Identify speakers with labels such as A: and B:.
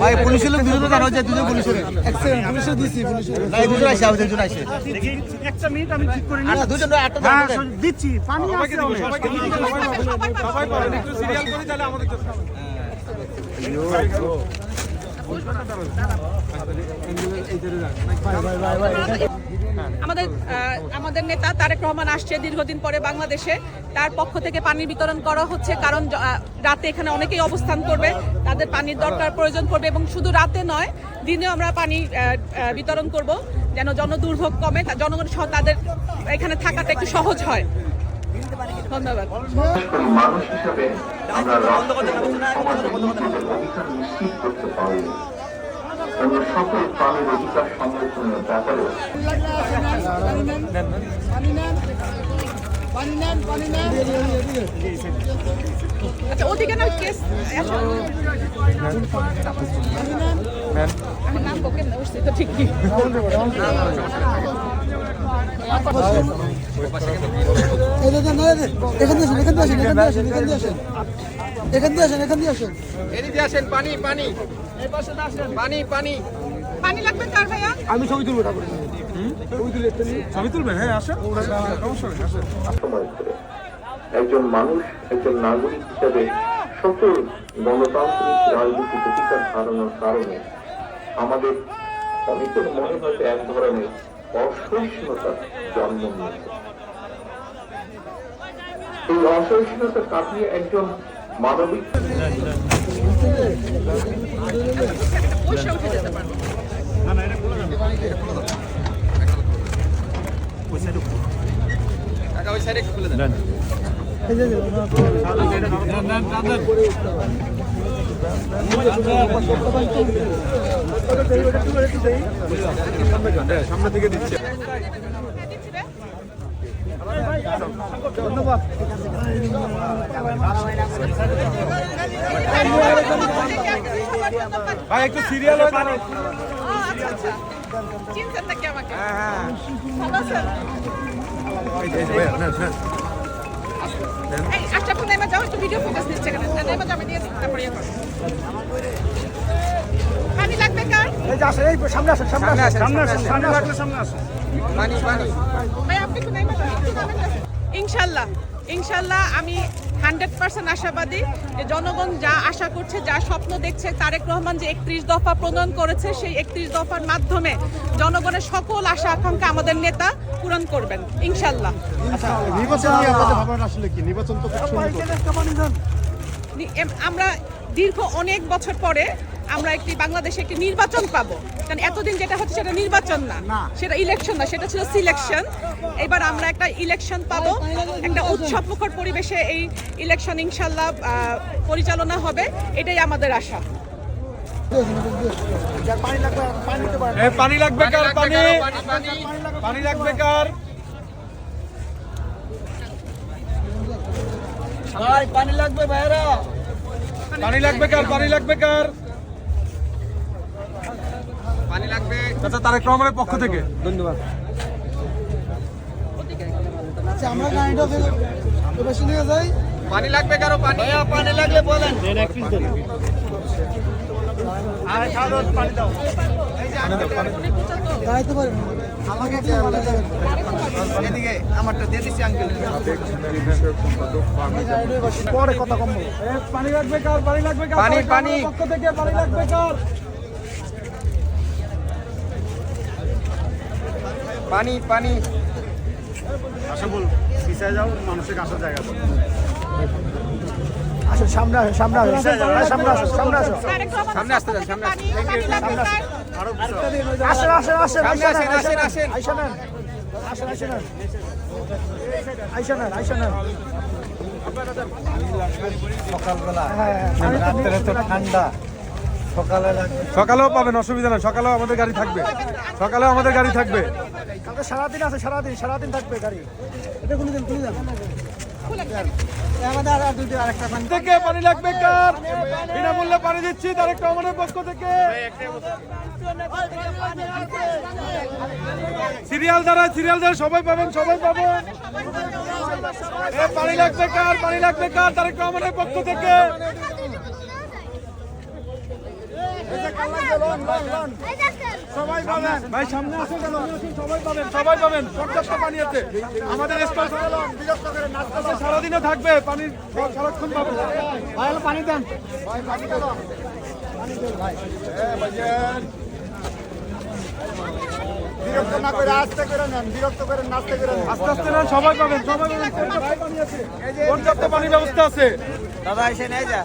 A: ভাই পুলিশের লোক দুজন জানা যায়, দুজন পুলিশের পুলিশে দিছি পুলিশের নাই দুজন আইছে আমাদের দুজন আইছে
B: দেখি একটা মিনিট আমি ঠিক করে নিই।
A: আচ্ছা দুজন আটটা
B: দিচ্ছি পানি আছে
C: সবাইকে সবাই পারেন একটু সিরিয়াল করে তাহলে আমাদের
D: আমাদের নেতা তারেক রহমান আসছে দীর্ঘদিন পরে বাংলাদেশে। তার পক্ষ থেকে পানি বিতরণ করা হচ্ছে, কারণ রাতে এখানে অনেকেই অবস্থান করবে, তাদের পানির দরকার প্রয়োজন পড়বে এবং শুধু রাতে নয় দিনেও আমরা পানি বিতরণ করব, যেন জনদুর্ভোগ কমে, জনগণ সহ তাদের এখানে থাকাটা একটু সহজ হয়। ধন্যবাদ।
E: মানুষ হিসেবে আমরা নিশ্চিত করতে পারি এবং সকল প্রাণীর অধিকার সংরক্ষণের ব্যাপারে
D: আচ্ছা ওদিকে না কেস আমি নাম বকে বসছি তো ঠিক কি
C: পানি পানি পানি পানি
D: পানি লাগবে কার ভাইয়া?
A: আমি ছবি তুলবো ঠাকুর
C: ছবি তুলবেন? হ্যাঁ আসেন, অবশ্যই আসেন।
E: সময় করে একজন মানুষ, একজন নাগরিক হিসেবে সকল গণতান্ত্রিক রাজনৈতিক অধিকার ধারণার কারণে আমাদের অনেকের মনে হয়তো এক ধরনের অসহিষ্ণুতা জন্ম নিয়েছে। এই অসহিষ্ণুতা কাটিয়ে একজন মানবিক
C: সামনে থেকে দিচ্ছে।
B: ধন্যবাদ।
C: ভাই একটু সিরিয়াল হয়ে যান।
D: চিনছেন নাকি আমাকে?
C: হ্যাঁ
D: ভালো আছেন? এই আচ্ছা আপনি নেমে যাও, একটু ভিডিও ফুটেজ নিচ্ছে কেন? নেমে যাবে দিয়ে তারপরে ইয়ে করো। পানি লাগবে কার?
B: এই যে আসেন, এই সামনে আসেন, সামনে আসেন, সামনে আসেন, সামনে লাগলে সামনে আসেন।
C: পানি পানি
D: ভাই আপনি একটু নেমে যান, একটু নামেন না। ইনশাল্লাহ আমি 100% আশাবাদী যে জনগণ যা আশা করছে, যা স্বপ্ন দেখছে, তারেক রহমান যে 31 দফা প্রণয়ন করেছে, সেই 31 দফার মাধ্যমে জনগণের সকল আশা আকাঙ্ক্ষা আমাদের নেতা পূরণ করবেন ইনশাল্লাহ।
B: নির্বাচন নিয়ে আপনাদের ভাবনা আসলে কি? নির্বাচন তো
D: আমরা দীর্ঘ অনেক বছর পরে আমরা বাংলাদেশে একটি নির্বাচন পাবো, কারণ এতদিন যেটা হচ্ছে সেটা নির্বাচন না, সেটা ইলেকশন না, সেটা ছিল সিলেকশন। এবার আমরা একটা ইলেকশন পাবো, একটা উৎসবমুখর পরিবেশে এই ইলেকশন ইনশাল্লাহ পরিচালনা হবে, এটাই আমাদের আশা।
C: পানি লাগবে কার? পানি পানি লাগবে কার?
A: ভাই পানি লাগবে ভাইরা,
C: পানি লাগবে কার? পানি লাগবে কার? পানি লাগবে আচ্ছা তারেক রহমানের পক্ষ থেকে।
A: ধন্যবাদ। আচ্ছা আমরা গাড়িটা বেশি নিয়ে যাই।
C: পানি লাগবে কারো? পানি
A: পানি লাগলে বলেন।
B: পানি দাও।
A: দাঁড়াইতে পারেন আমাকে একটু ভালো যাবেন এদিকে আমারটা দিয়ে দিচ্ছি আঙ্কেল।
B: পরে কথা কম বলো।
C: পানি লাগবে কার? পানি লাগবে কার?
A: পানি পানি
C: পক্ষ থেকে পানি লাগবে কার?
A: পানি পানি
B: আশা বল পিছায় যাও, মানুষের আসার জায়গা দাও। আসো সামনে আসো, সামনে আসো, সামনে আসো, সামনে আসো,
C: সামনে আসতে যান, সামনে আসতে।
B: আসেন আসেন আসেন,
C: আসেন আসেন আসেন।
B: আইসা নেন, আসেন আইসা নেন, আইসা নেন, আইসা নেন।
A: সকালবেলা
B: হ্যাঁ
A: রাত্রে তো ঠান্ডা, সকালে লাগবে।
C: সকালেও পাবেন, অসুবিধা নেই। সকালেও আমাদের গাড়ি থাকবে, সকালেও আমাদের গাড়ি থাকবে।
B: কালকে সারাদিন আছে, সারাদিন থাকবে গাড়ি।
A: এটা কোনদিন খুলে যাবে আমাদের আর দুটো আরেকটা পানি
C: থেকে পানি লাগবে কার? বিনামূল্যে পানি দিচ্ছি তারেক রহমানের পক্ষ থেকে। সিরিয়াল দ্বারা সবাই পাবেন, সবাই পাবেন। পানি লাগবে কার, পানি লাগবে কার? তারেক রহমানের পক্ষ থেকে সবাই পাবেন। ভাই সামনে আসুন, সবাই পাবেন, সবাই পাবেন। পর্যাপ্ত পানি আছে আমাদের স্টল, সারাদিনে থাকবে পানি, সারাক্ষণ পাবেন।
B: পানি দেন বিরক্ত না করে আস্তে করে নেন, বিরক্ত করে নাচতে করে নেন।
C: আস্তে আস্তে না, সবাই পাবেন, সবাই পাবেন। পর্যাপ্ত পানি আছে, পর্যাপ্ত পানি ব্যবস্থা আছে।
A: দাদা এসে নিয়ে যা।